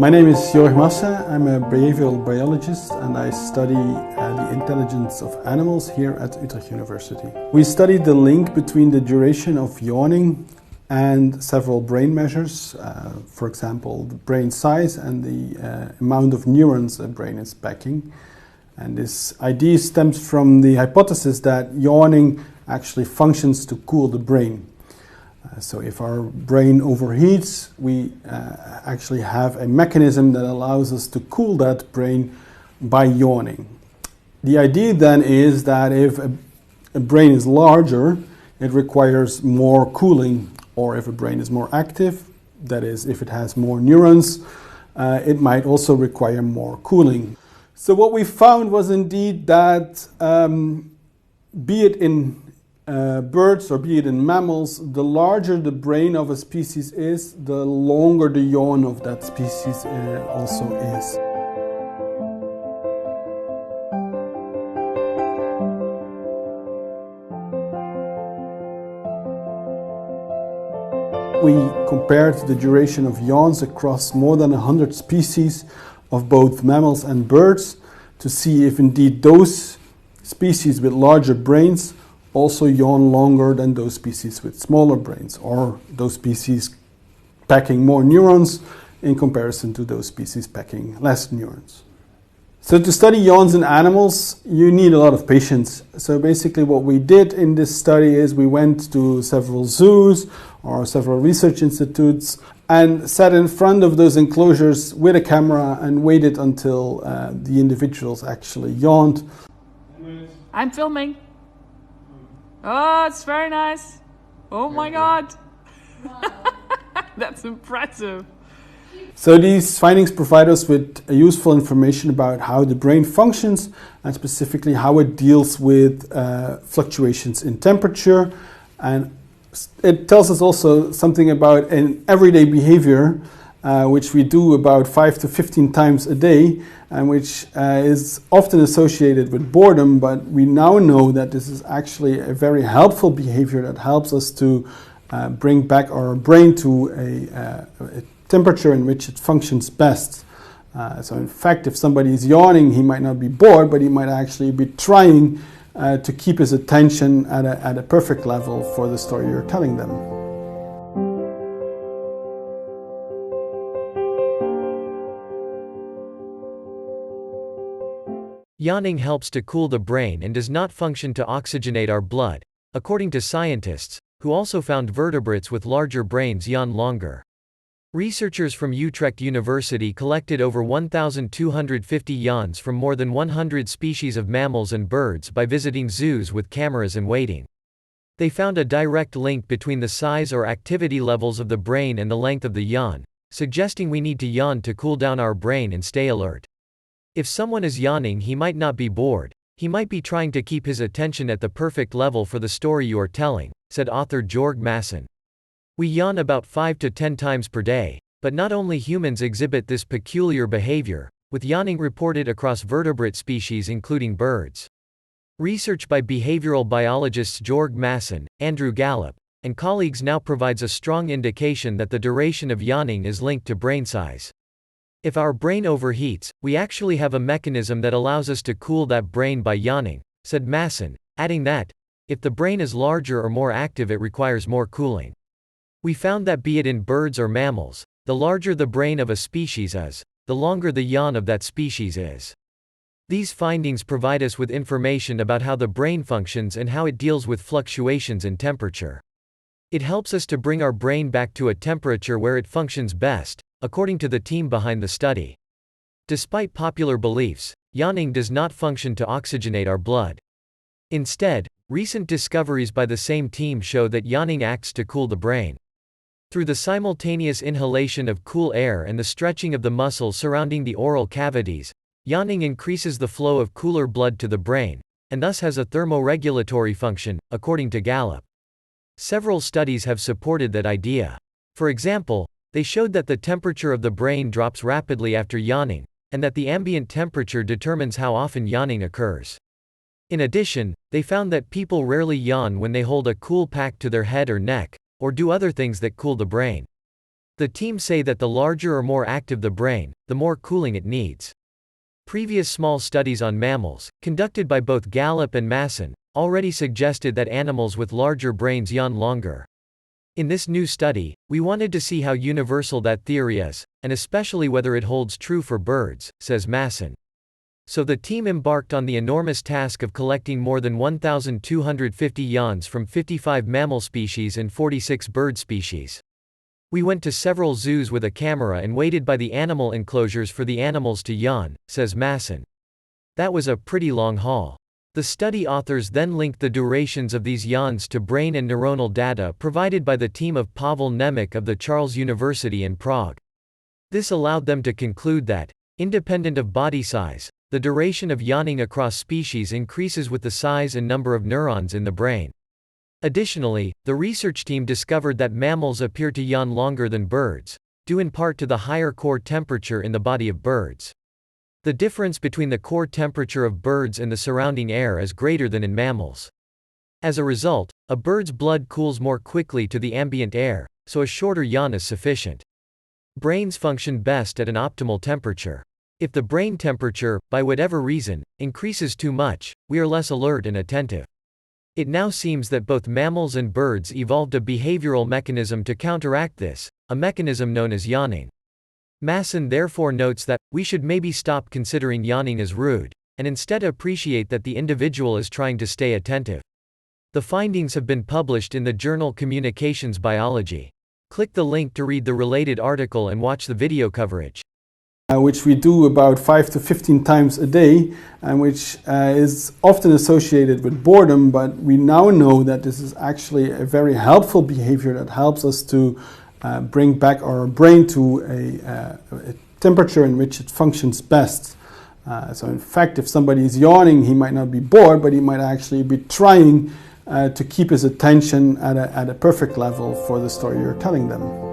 My name is Morrison. I'm a behavioral biologist and I study the intelligence of animals here at Utrecht University. We studied the link between the duration of yawning and several brain measures, for example, the brain size and the amount of neurons a brain is packing. And this idea stems from the hypothesis that yawning actually functions to cool the brain. So if our brain overheats, we actually have a mechanism that allows us to cool that brain by yawning. The idea then is that if a brain is larger, it requires more cooling, or if a brain is more active, that is, if it has more neurons, it might also require more cooling. So what we found was indeed that be it in birds or be it in mammals, the larger the brain of a species is, the longer the yawn of that species also is. We compared the duration of yawns across more than 100 species of both mammals and birds to see if indeed those species with larger brains also yawn longer than those species with smaller brains, or those species packing more neurons in comparison to those species packing less neurons. So to study yawns in animals, you need a lot of patience. So basically what we did in this study is we went to several zoos or several research institutes and sat in front of those enclosures with a camera and waited until the individuals actually yawned. I'm filming. Oh, it's very nice. Oh my God. That's impressive. So these findings provide us with useful information about how the brain functions and specifically how it deals with fluctuations in temperature. And it tells us also something about an everyday behavior which we do about 5 to 15 times a day, and which is often associated with boredom, but we now know that this is actually a very helpful behavior that helps us to bring back our brain to a temperature in which it functions best. So in fact, if somebody is yawning, he might not be bored, but he might actually be trying to keep his attention at a perfect level for the story you're telling them. Yawning helps to cool the brain and does not function to oxygenate our blood, according to scientists, who also found vertebrates with larger brains yawn longer. Researchers from Utrecht University collected over 1,250 yawns from more than 100 species of mammals and birds by visiting zoos with cameras and waiting. They found a direct link between the size or activity levels of the brain and the length of the yawn, suggesting we need to yawn to cool down our brain and stay alert. If someone is yawning, he might not be bored, he might be trying to keep his attention at the perfect level for the story you are telling, said author Jörg Masson. We yawn about 5 to 10 times per day, but not only humans exhibit this peculiar behavior, with yawning reported across vertebrate species including birds. Research by behavioral biologists Jörg Masson, Andrew Gallup, and colleagues now provides a strong indication that the duration of yawning is linked to brain size. If our brain overheats, we actually have a mechanism that allows us to cool that brain by yawning, said Masson, adding that, if the brain is larger or more active, it requires more cooling. We found that be it in birds or mammals, the larger the brain of a species is, the longer the yawn of that species is. These findings provide us with information about how the brain functions and how it deals with fluctuations in temperature. It helps us to bring our brain back to a temperature where it functions best, according to the team behind the study. Despite popular beliefs, yawning does not function to oxygenate our blood. Instead, recent discoveries by the same team show that yawning acts to cool the brain. Through the simultaneous inhalation of cool air and the stretching of the muscles surrounding the oral cavities, yawning increases the flow of cooler blood to the brain, and thus has a thermoregulatory function, according to Gallup. Several studies have supported that idea. For example, They showed that the temperature of the brain drops rapidly after yawning, and that the ambient temperature determines how often yawning occurs. In addition, they found that people rarely yawn when they hold a cool pack to their head or neck, or do other things that cool the brain. The team say that the larger or more active the brain, the more cooling it needs. Previous small studies on mammals, conducted by both Gallup and Masson, already suggested that animals with larger brains yawn longer. In this new study, we wanted to see how universal that theory is, and especially whether it holds true for birds, says Masson. So the team embarked on the enormous task of collecting more than 1,250 yawns from 55 mammal species and 46 bird species. We went to several zoos with a camera and waited by the animal enclosures for the animals to yawn, says Masson. That was a pretty long haul. The study authors then linked the durations of these yawns to brain and neuronal data provided by the team of Pavel Nemec of the Charles University in Prague. This allowed them to conclude that, independent of body size, the duration of yawning across species increases with the size and number of neurons in the brain. Additionally, the research team discovered that mammals appear to yawn longer than birds, due in part to the higher core temperature in the body of birds. The difference between the core temperature of birds and the surrounding air is greater than in mammals. As a result, a bird's blood cools more quickly to the ambient air, so a shorter yawn is sufficient. Brains function best at an optimal temperature. If the brain temperature, by whatever reason, increases too much, we are less alert and attentive. It now seems that both mammals and birds evolved a behavioral mechanism to counteract this, a mechanism known as yawning. Masson therefore notes that, we should maybe stop considering yawning as rude, and instead appreciate that the individual is trying to stay attentive. The findings have been published in the journal Communications Biology. Click the link to read the related article and watch the video coverage. Which we do about 5 to 15 times a day, and which is often associated with boredom, but we now know that this is actually a very helpful behavior that helps us to bring back our brain to a temperature in which it functions best. So in fact, if somebody is yawning, he might not be bored, but he might actually be trying to keep his attention at a perfect level for the story you're telling them.